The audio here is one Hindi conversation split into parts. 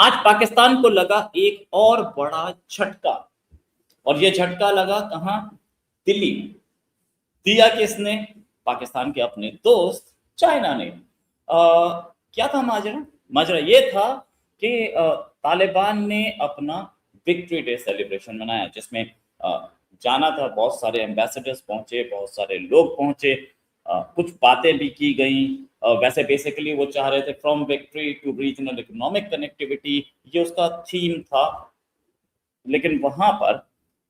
आज पाकिस्तान को लगा एक और बड़ा झटका, और ये झटका लगा कहां? दिल्ली में। दिया किसने? पाकिस्तान के अपने दोस्त चाइना ने। क्या था माजरा? माजरा ये था कि तालिबान ने अपना विक्ट्री डे सेलिब्रेशन मनाया, जिसमें जाना था, बहुत सारे एम्बेसडर्स पहुंचे, बहुत सारे लोग पहुंचे, कुछ बातें भी की गई। वैसे बेसिकली वो चाह रहे थे from victory to regional economic connectivity, ये उसका थीम था। लेकिन वहां पर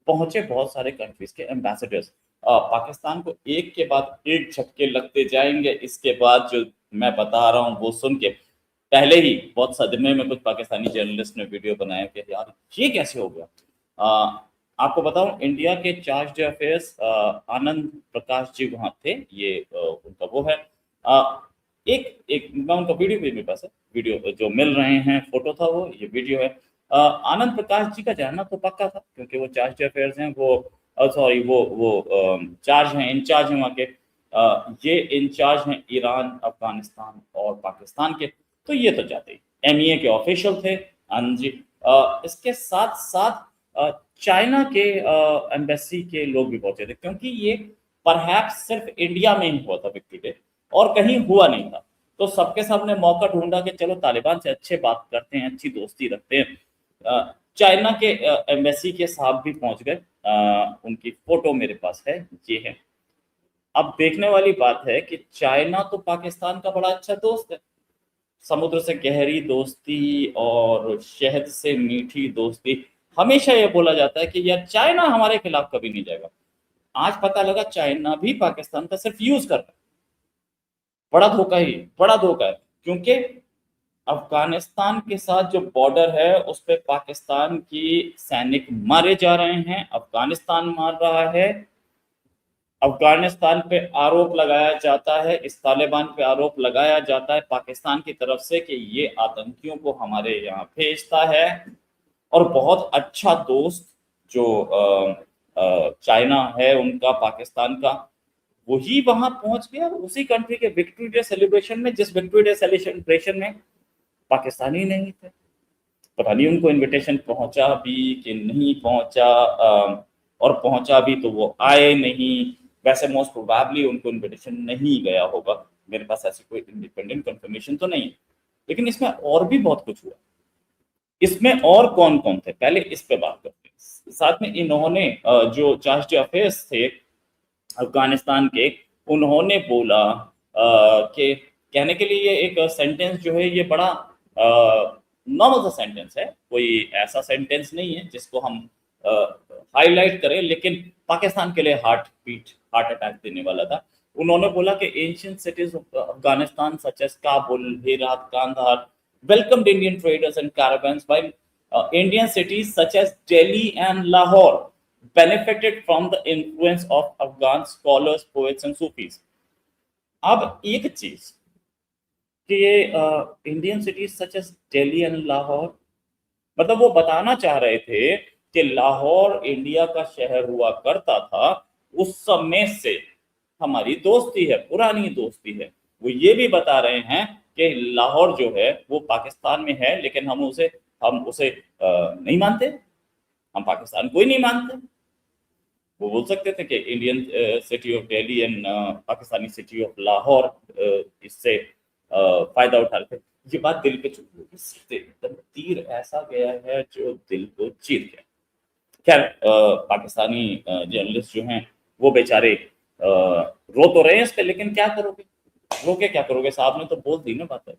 पहुंचे बहुत सारे कंट्रीज के एम्बेसडर्स। पाकिस्तान को एक के बाद एक झटके लगते जाएंगे। इसके बाद जो मैं बता रहा हूँ वो सुन के पहले ही बहुत सदमे में कुछ पाकिस्तानी जर्नलिस्ट ने वीडियो बनाया कि यार ये कैसे हो गया। आपको बताऊं, इंडिया के चार्ज अफेयर्स आनंद प्रकाश जी वहां थे। ये उनका वो है। एक एक मैं उनका वीडियो भी मेरे पास है, वीडियो जो मिल रहे हैं, फोटो था वो, ये वीडियो है। आनंद प्रकाश जी का जाना तो पक्का था, क्योंकि वो चार्ज अफेयर्स हैं, वो सॉरी वो चार्ज हैं, इंचार्ज हैं वहाँ के। ये इंचार्ज हैं ईरान, अफगानिस्तान और पाकिस्तान के। तो ये तो जाते ही एमईए के ऑफिशियल थे आनंद जी। इसके साथ साथ चाइना के एम्बेसी के लोग भी पहुंचे थे, क्योंकि ये परहैप्स सिर्फ इंडिया में ही हुआ था विक्ट्री डे, और कहीं हुआ नहीं था। तो सबके सब ने मौका ढूंढा कि चलो तालिबान से अच्छे बात करते हैं, अच्छी दोस्ती रखते हैं। चाइना के एम्बेसी के साहब भी पहुंच गए। उनकी फोटो मेरे पास है, ये है। अब देखने वाली बात है कि चाइना तो पाकिस्तान का बड़ा अच्छा दोस्त है। समुद्र से गहरी दोस्ती और शहद से मीठी दोस्ती। हमेशा ये बोला जाता है कि यार चाइना हमारे खिलाफ कभी नहीं जाएगा। आज पता लगा चाइना भी पाकिस्तान का सिर्फ यूज कर रहा है। बड़ा धोखा ही, बड़ा धोखा है, क्योंकि अफगानिस्तान के साथ जो बॉर्डर है उस पे पाकिस्तान की सैनिक मारे जा रहे हैं, अफगानिस्तान मार रहा है। अफगानिस्तान पे आरोप लगाया जाता है, इस तालिबान पे आरोप लगाया जाता है पाकिस्तान की तरफ से कि ये आतंकियों को हमारे यहाँ भेजता है। और बहुत अच्छा दोस्त जो चाइना है उनका, पाकिस्तान का, वही वहां पहुंच गया उसी कंट्री के विक्ट्री डे सेलिब्रेशन में, जिस विक्ट्री डे सेलिब्रेशन में पाकिस्तानी नहीं थे। पता नहीं उनको इनविटेशन पहुंचा भी कि नहीं पहुंचा, और पहुंचा भी तो वो आए नहीं। वैसे मोस्ट प्रोबेबली उनको इनविटेशन नहीं गया होगा, मेरे पास ऐसी कोई इंडिपेंडेंट कंफर्मेशन तो नहीं है। लेकिन इसमें और भी बहुत कुछ हुआ। इसमें और कौन कौन थे, पहले इस पे बात करते हैं। साथ में इन्होंने जो चार्ज अफेयर्स थे अफगानिस्तान के, उन्होंने बोला कि कहने के लिए ये एक सेंटेंस जो है ये बड़ा नॉर्मल सा सेंटेंस है, कोई ऐसा सेंटेंस नहीं है जिसको हम हाईलाइट करें, लेकिन पाकिस्तान के लिए हार्ट अटैक देने वाला था। उन्होंने बोला कि ancient cities of Afghanistan such as Kabul, Herat, Kandahar welcomed Indian traders and caravans, while Indian cities such as Delhi and Lahore benefited from the influence of Afghan scholars, poets and Sufis. अब एक चीज कि ये Indian cities such as Delhi and Lahore, मतलब वो बताना चाह रहे थे कि लाहौर इंडिया का शहर हुआ करता था, उस समय से हमारी दोस्ती है, पुरानी दोस्ती है। वो ये भी बता रहे हैं कि लाहौर जो है वो पाकिस्तान में है, लेकिन हम उसे नहीं मानते, हम पाकिस्तान को ही नहीं मानते। वो बोल सकते थे कि Indian city of Delhi and Pakistani city of Lahore इससे फायदा उठा रहे थे। ये बात दिल पे चुभ गई, एकदम तीर ऐसा गया है जो दिल को चीर गया। खैर पाकिस्तानी जर्नलिस्ट जो हैं वो बेचारे रो तो रहे हैं इस पे, लेकिन क्या करोगे, रो के क्या करोगे, साहब ने तो बोल दी ना बात है।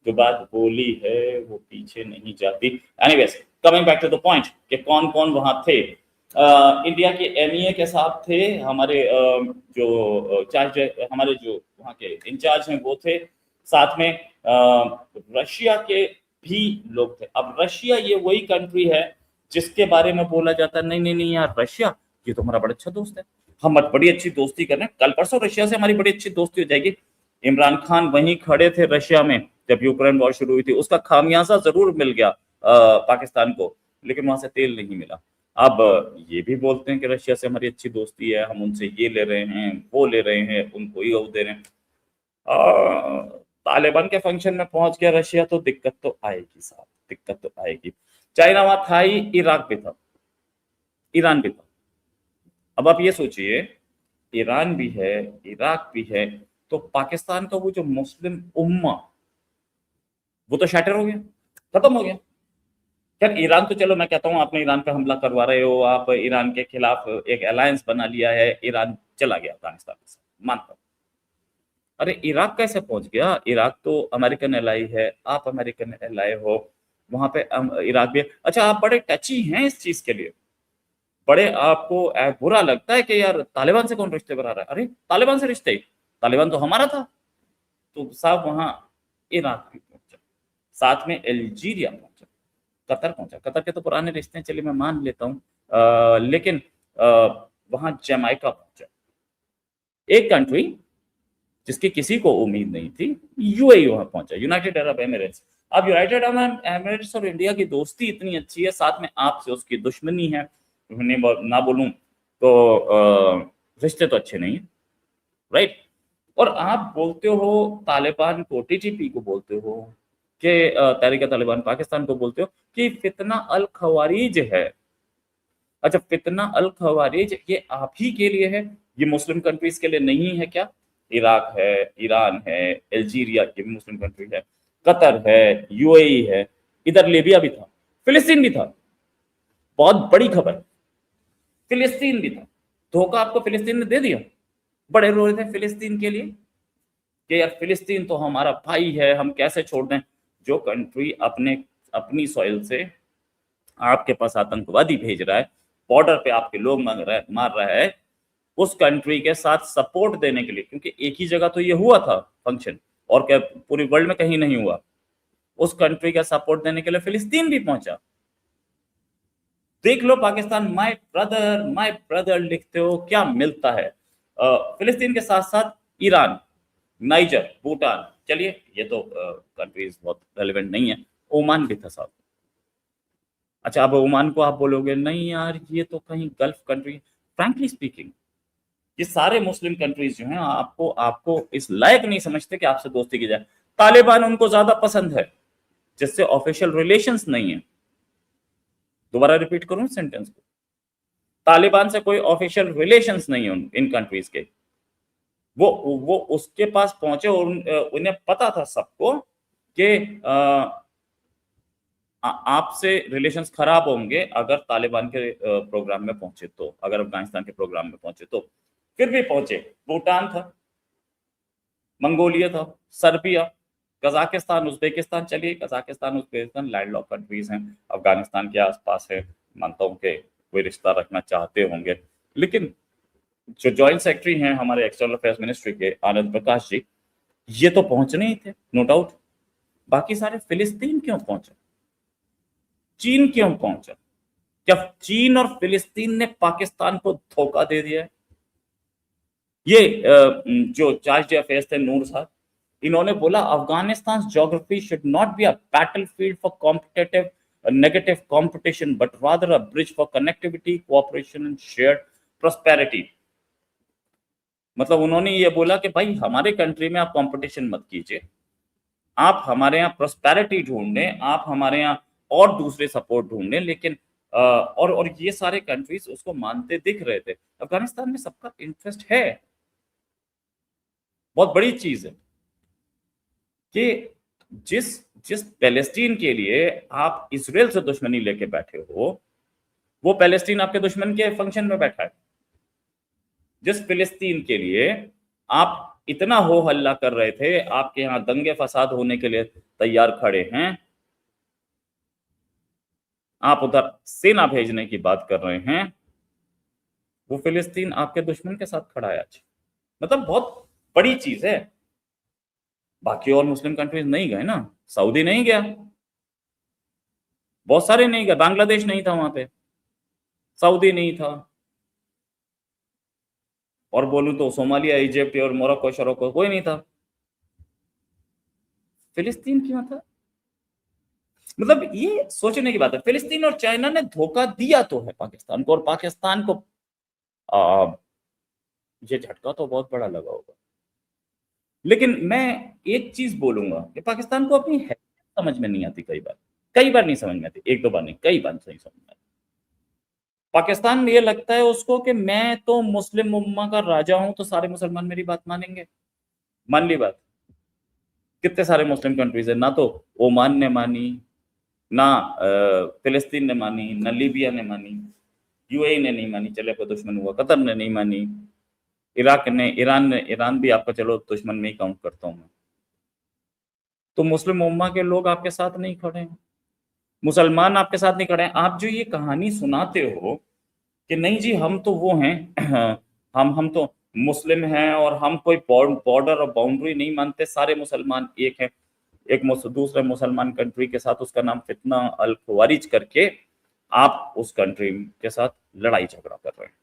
जो बात बोली है वो पीछे नहीं जाती। Anyways, coming back to the point कि कौन कौन वहां थे। इंडिया के एमईए के साथ थे हमारे जो चार्ज, हमारे जो वहाँ के इंचार्ज हैं वो थे। साथ में रशिया के भी लोग थे। अब रशिया ये वही कंट्री है जिसके बारे में बोला जाता है नहीं नहीं नहीं यार, रशिया ये तो हमारा बड़ा अच्छा दोस्त है, हम बड़ी अच्छी दोस्ती कर रहे हैं, कल परसों रशिया से हमारी बड़ी अच्छी दोस्ती हो जाएगी। इमरान खान वहीं खड़े थे रशिया में जब यूक्रेन वॉर शुरू हुई थी, उसका खामियाजा जरूर मिल गया पाकिस्तान को, लेकिन वहां से तेल नहीं मिला। अब ये भी बोलते हैं कि रशिया से हमारी अच्छी दोस्ती है, हम उनसे ये ले रहे हैं, वो ले रहे हैं, उनको ये दे रहे हैं। तालिबान के फंक्शन में पहुंच गया रशिया तो दिक्कत तो आएगी साहब, दिक्कत तो आएगी। चाइना वहां था ही, इराक भी था, ईरान भी था। अब आप ये सोचिए, ईरान भी है, इराक भी है, तो पाकिस्तान का वो जो मुस्लिम उम्मा, वो तो शैटर हो गया, खत्म हो गया। खैर ईरान तो चलो मैं कहता हूँ, आपने ईरान पे हमला करवा रहे हो, आप ईरान के खिलाफ एक अलायंस बना लिया है, ईरान चला गया अफगानिस्तान से, मानता हूँ। अरे इराक कैसे पहुंच गया? इराक तो अमेरिकन एलाई है, आप अमेरिकन एलाई हो, वहां पे इराक भी है। अच्छा आप बड़े टची हैं इस चीज के लिए, बड़े आपको बुरा लगता है कि यार तालिबान से कौन रिश्ते बना रहा है? अरे तालिबान से रिश्ते, तालिबान तो हमारा था। तो साहब वहां इराक भी पहुंचा, साथ में अल्जीरिया पहुंचा, कतर पहुंचा। कतर के तो पुराने रिश्ते हैं, चलिए मैं मान लेता हूँ, लेकिन वहां जमैका पहुंचा, एक कंट्री जिसकी किसी को उम्मीद नहीं थी, यूएई वहां पहुंचा, यूनाइटेड अरब एमिरेट्स। अब यूनाइटेड अरब एमिरेट्स और इंडिया की दोस्ती इतनी अच्छी है, साथ में आपसे उसकी दुश्मनी है, ना बोलूं तो रिश्ते तो अच्छे नहीं है, राइट। और आप बोलते हो तालिबान को, टीटीपी को बोलते हो कि तहरीक तालिबान पाकिस्तान को बोलते हो कि फितना अल खवारिज है। अच्छा फितना अल खवारिज ये आप ही के लिए है, ये मुस्लिम कंट्रीज के लिए नहीं है क्या? इराक है, ईरान है, अल्जीरिया ये भी मुस्लिम कंट्री है, कतर है, यूएई है, इधर लीबिया भी था, फिलिस्तीन भी था। बहुत बड़ी खबर, फिलिस्तीन भी था। धोखा आपको फिलिस्तीन ने दे दिया। बड़े रो रहे थे फिलिस्तीन के लिए कि यार फिलिस्तीन तो हमारा भाई है, हम कैसे छोड़ दें। जो कंट्री अपने अपनी सॉइल से आपके पास आतंकवादी भेज रहा है, बॉर्डर पे आपके लोग मार रहा है, उस कंट्री के साथ सपोर्ट देने के लिए, क्योंकि एक ही जगह तो ये हुआ था फंक्शन, और क्या पूरी वर्ल्ड में कहीं नहीं हुआ, उस कंट्री का सपोर्ट देने के लिए फिलिस्तीन भी पहुंचा। देख लो पाकिस्तान, माय ब्रदर लिखते हो, क्या मिलता है? फिलिस्तीन के साथ साथ ईरान, नाइजर, भूटान, चलिए ये तो कंट्रीज बहुत रेलिवेंट नहीं है, ओमान भी था साथ। अच्छा अब ओमान को आप बोलोगे नहीं यार ये तो कहीं गल्फ कंट्री। फ्रैंकली स्पीकिंग ये सारे मुस्लिम कंट्रीज जो हैं आपको आपको इस लायक नहीं समझते कि आपसे दोस्ती की जाए। तालिबान उनको ज्यादा पसंद है, जिससे ऑफिशियल रिलेशंस नहीं है। दोबारा रिपीट करूं सेंटेंस को, तालिबान से कोई ऑफिशियल रिलेशंस नहीं है इन कंट्रीज के। वो उसके पास पहुंचे और उन्हें पता था सबको कि आपसे रिलेशंस खराब होंगे अगर तालिबान के प्रोग्राम में पहुंचे तो, अगर अफगानिस्तान के प्रोग्राम में पहुंचे तो। फिर भी पहुंचे। भूटान था, मंगोलिया था, सर्बिया, कजाकिस्तान, उज्बेकिस्तान, चलिए कजाकिस्तान उज्बेकिस्तान लैंडलॉक कंट्रीज हैं, अफगानिस्तान के आसपास है, मानता हूं कि कोई रिश्ता रखना चाहते होंगे। लेकिन जो जॉइंट सेक्रेटरी हैं हमारे एक्सटर्नल अफेयर्स मिनिस्ट्री के, आनंद प्रकाश जी, ये तो पहुंचने ही थे नो डाउट। बाकी सारे, फिलिस्तीन क्यों पहुंचे? चीन क्यों पहुंचा? क्या चीन और फिलिस्तीन ने पाकिस्तान को धोखा दे दिया है? ये जो चार्ज डे अफेयर्स थे नूर साहब, इन्होंने बोला Afghanistan geography should not be a battlefield for competitive negative competition but rather a bridge for connectivity, cooperation and shared prosperity. मतलब उन्होंने ये बोला कि भाई हमारे कंट्री में आप कंपटीशन मत कीजिए, आप हमारे यहाँ प्रोस्पेरिटी ढूंढने, आप हमारे यहाँ और दूसरे सपोर्ट ढूंढने। लेकिन और ये सारे कंट्रीज उसको मानते दिख रहे थे। अफगानिस्तान में सबका इंटरेस्ट है, बहुत बड़ी चीज है कि जिस जिस पैलेस्टीन के लिए आप इसराइल से दुश्मनी लेके बैठे हो, वो पैलेस्टीन आपके दुश्मन के फंक्शन में बैठा है। जिस फिलिस्तीन के लिए आप इतना हो हल्ला कर रहे थे, आपके यहाँ दंगे फसाद होने के लिए तैयार खड़े हैं, आप उधर सेना भेजने की बात कर रहे हैं, वो फिलिस्तीन आपके दुश्मन के साथ खड़ा है आज। मतलब बहुत बड़ी चीज है। बाकी और मुस्लिम कंट्रीज नहीं गए ना, सऊदी नहीं गया, बहुत सारे नहीं गए, बांग्लादेश नहीं था वहां पे, सऊदी नहीं था, और बोलूं तो सोमालिया, इजिप्ट और मोरक्को शरोको कोई नहीं था। फिलिस्तीन क्यों था? मतलब ये सोचने की बात है। फिलिस्तीन और चाइना ने धोखा दिया तो है पाकिस्तान को, और पाकिस्तान को आ, ये झटका तो बहुत बड़ा लगा होगा। लेकिन मैं एक चीज बोलूंगा कि पाकिस्तान को अपनी हैसियत समझ में नहीं आती, कई बार नहीं समझ में आती, एक दो बार नहीं, कई बार नहीं समझ में आती। पाकिस्तान में ये लगता है उसको कि मैं तो मुस्लिम उम्मा का राजा हूं, तो सारे मुसलमान मेरी बात मानेंगे। मान ली बात, कितने सारे मुस्लिम कंट्रीज है, ना तो ओमान ने मानी, ना फिलिस्तीन ने मानी, ना लीबिया ने मानी, यूएई ने नहीं मानी, चले कोई दुश्मन हुआ, कतर ने नहीं मानी, इराक ने, ईरान भी आपका चलो दुश्मन में ही काउंट करता हूं मैं। तो मुस्लिम उम्मा के लोग आपके साथ नहीं खड़े हैं, मुसलमान आपके साथ नहीं खड़े हैं। आप जो ये कहानी सुनाते हो कि नहीं जी हम तो वो हैं हम तो मुस्लिम हैं और हम कोई बॉर्डर और बाउंड्री नहीं मानते, सारे मुसलमान एक हैं, दूसरे मुसलमान कंट्री के साथ उसका नाम फितना अल खवारिज करके आप उस कंट्री के साथ लड़ाई झगड़ा कर रहे हैं।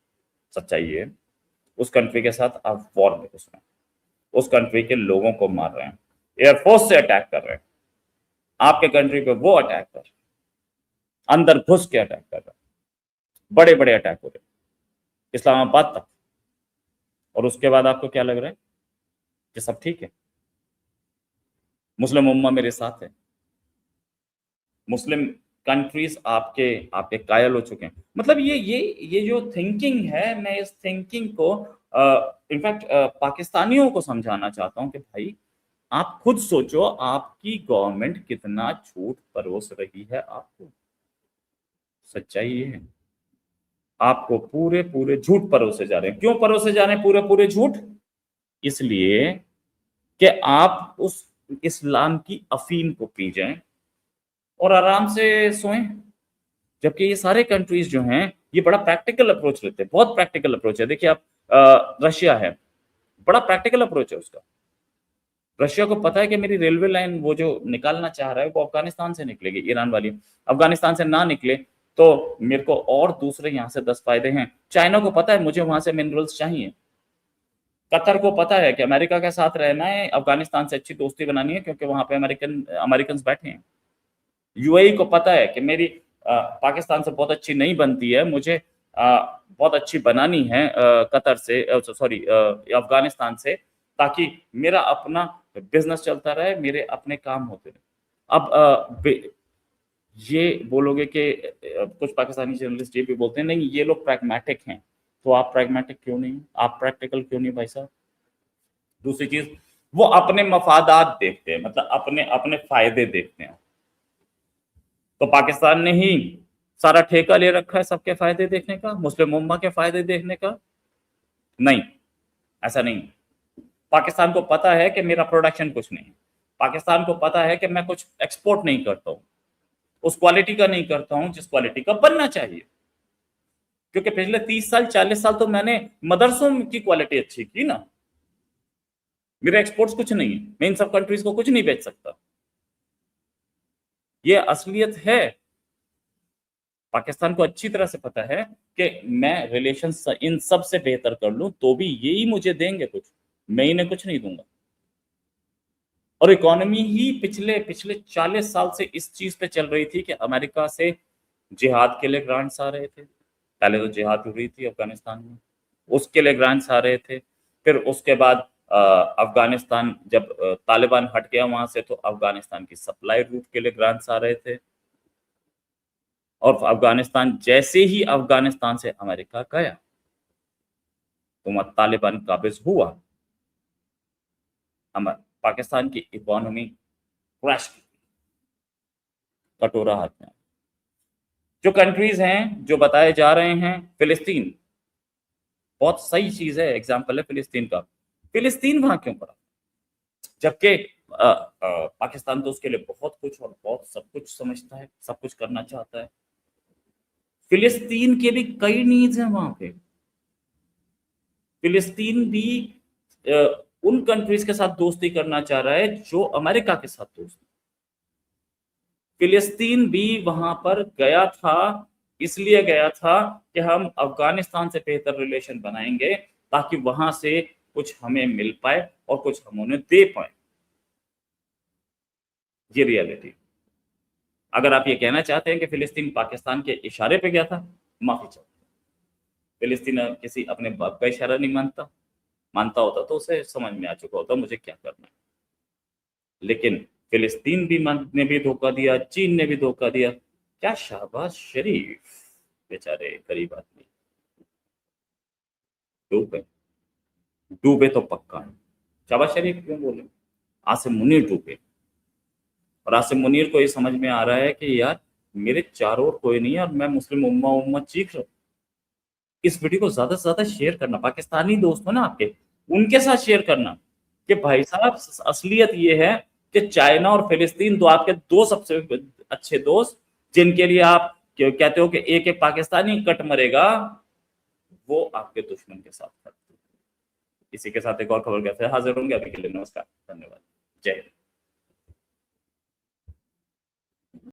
सच्चाई ये है, उस कंट्री के साथ आप वॉर में घुस रहे हैं, उस कंट्री के लोगों को मार रहे हैं, एयरफोर्स से अटैक कर रहे हैं, आपके कंट्री पे वो अटैक कर रहे हैं, अंदर घुस के अटैक कर रहे हैं, बड़े बड़े अटैक हो रहे हैं इस्लामाबाद तक। और उसके बाद आपको क्या लग रहा है कि सब ठीक है, मुस्लिम उम्मा मेरे साथ है, मुस्लिम कंट्रीज आपके आपके कायल हो चुके हैं। मतलब ये जो थिंकिंग है, मैं इस थिंकिंग को इनफैक्ट पाकिस्तानियों को समझाना चाहता हूं कि भाई आप खुद सोचो, आपकी गवर्नमेंट कितना झूठ परोस रही है आपको। सच्चाई ये है, आपको पूरे पूरे झूठ परोसे जा रहे हैं। क्यों परोसे जा रहे हैं पूरे पूरे झूठ? इसलिए कि आप उस इस्लाम की अफीम को पी जाएं और आराम से सोएं। जबकि ये सारे कंट्रीज जो हैं ये बड़ा प्रैक्टिकल अप्रोच लेते हैं, बहुत प्रैक्टिकल अप्रोच है। देखिए आप रशिया है, बड़ा प्रैक्टिकल अप्रोच है उसका। रशिया को पता है कि मेरी रेलवे लाइन वो जो निकालना चाह रहा है वो अफगानिस्तान से निकलेगी, ईरान वाली। अफगानिस्तान से ना निकले तो मेरे को और दूसरे यहाँ से 10 फायदे हैं। चाइना को पता है मुझे वहां से मिनरल्स चाहिए। कतर को पता है कि अमेरिका के साथ रहना है, अफगानिस्तान से अच्छी दोस्ती बनानी है क्योंकि वहां पे अमेरिकन बैठे हैं। यूएई को पता है कि मेरी पाकिस्तान से बहुत अच्छी नहीं बनती है, मुझे बहुत अच्छी बनानी है कतर से, सॉरी अफगानिस्तान से, ताकि मेरा अपना बिजनेस चलता रहे, मेरे अपने काम होते रहे। अब ये बोलोगे कि कुछ पाकिस्तानी जर्नलिस्ट ये भी बोलते हैं नहीं ये लोग प्रैग्मेटिक हैं, तो आप प्रैग्मेटिक क्यों नहीं, आप प्रैक्टिकल क्यों नहीं भाई साहब? दूसरी चीज, वो अपने मफादात देखते हैं, मतलब अपने अपने फायदे देखते हैं। तो पाकिस्तान ने ही सारा ठेका ले रखा है सबके फायदे देखने का, मुस्लिम उम्मा के फायदे देखने का? नहीं, ऐसा नहीं। पाकिस्तान को पता है कि मेरा प्रोडक्शन कुछ नहीं है, पाकिस्तान को पता है कि मैं कुछ एक्सपोर्ट नहीं करता हूं, उस क्वालिटी का नहीं करता हूं जिस क्वालिटी का बनना चाहिए। क्योंकि पिछले 30 साल 40 साल तो मैंने मदरसों की क्वालिटी अच्छी की ना। मेरे एक्सपोर्ट्स कुछ नहीं है, मैं इन सब कंट्रीज को कुछ नहीं बेच सकता। ये असलियत है। पाकिस्तान को अच्छी तरह से पता है कि मैं रिलेशन इन सब से बेहतर कर लूं तो भी यही मुझे देंगे कुछ, मैं इन्हें कुछ नहीं दूंगा। और इकोनॉमी ही पिछले पिछले 40 साल से इस चीज पे चल रही थी कि अमेरिका से जिहाद के लिए ग्रांट्स आ रहे थे। पहले तो जिहाद हो रही थी अफगानिस्तान में, उसके लिए ग्रांट्स आ रहे थे। फिर उसके बाद अफगानिस्तान जब तालिबान हट गया वहां से, तो अफगानिस्तान की सप्लाई रूट के लिए ग्रांट्स आ रहे थे। और अफगानिस्तान जैसे ही अफगानिस्तान से अमेरिका गया तो तालिबान काबिज हुआ, पाकिस्तान की इकोनॉमी क्रैश की, कटोरा हाथ में। जो कंट्रीज हैं जो बताए जा रहे हैं, फिलिस्तीन बहुत सही चीज है, एग्जाम्पल है फिलिस्तीन का। फिलिस्तीन वहां क्यों पड़ा? जबकि पाकिस्तान तो उसके लिए बहुत कुछ और बहुत सब कुछ समझता है, सब कुछ करना चाहता है। फिलिस्तीन के भी कई नीड्स हैं वहां पे। फिलिस्तीन भी उन कंट्रीज के साथ दोस्ती करना चाह रहा है जो अमेरिका के साथ दोस्ती। फिलिस्तीन भी वहां पर गया था, इसलिए गया था कि हम अफगानिस्तान से बेहतर रिलेशन बनाएंगे ताकि वहां से कुछ हमें मिल पाए और कुछ हम उन्हें दे पाए। ये रियलिटी। अगर आप ये कहना चाहते हैं कि फिलिस्तीन पाकिस्तान के इशारे पे गया था, माफी चाहता हूं, फिलिस्तीन किसी अपने बाप का इशारा नहीं मानता, मानता होता तो उसे समझ में आ चुका होता मुझे क्या करना है। लेकिन फिलिस्तीन भी ने भी धोखा दिया, चीन ने भी धोखा दिया। क्या शहबाज शरीफ बेचारे गरीब आदमी डूबे, डूबे तो पक्का। शहबाज शरीफ क्यों बोले, आसिम मुनीर डूबे। और आसिम मुनीर को ये समझ में आ रहा है कि यार मेरे चारों ओर कोई नहीं है और मैं मुस्लिम उम्मा उम्मा चीख रहा हूं। इस वीडियो को ज्यादा से ज्यादा शेयर करना, पाकिस्तानी दोस्त हो ना आपके, उनके साथ शेयर करना कि भाई साहब असलियत ये है कि चाइना और फिलिस्तीन दो आपके दो सबसे अच्छे दोस्त, जिनके लिए आप कहते हो कि एक एक पाकिस्तानी कट मरेगा, वो आपके दुश्मन के साथ खड़े हैं। इसी के साथ एक और खबर कैसे हाजिर होंगे, अभी के लिए नमस्कार, धन्यवाद, जय हिंद।